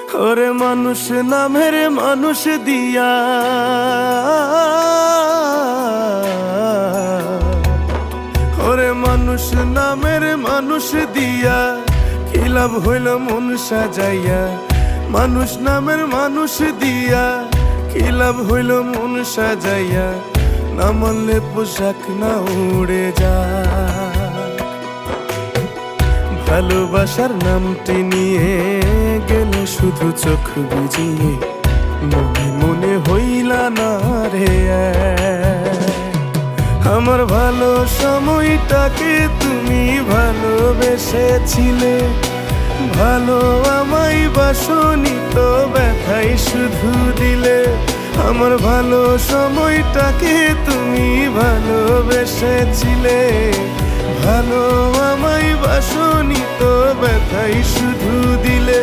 ওরে মানুষ নামের মানুষ দিয়া ওরে মানুষ নামের মানুষ দিয়া কি লাভ হইল মন সাজাইয়া মানুষ নামের মানুষ দিয়া কি লাভ হইল মন সাজাইয়া না মানলে পোশাক না উড়ে যায় ভালোবাসার নামটি নিয়ে গেলে শুধু চোখ বুঝিয়ে মনে মনে হইলা না রে আমার ভালো সময়টাকে তুমি ভালোবেসেছিলে ভালো আমায় বাসনি তো ব্যথাই শুধু দিলে আমার ভালো সময়টাকে তুমি ভালোবেসেছিলে ভালো আমায় বাসনি তো ব্যথাই শুধু দিলে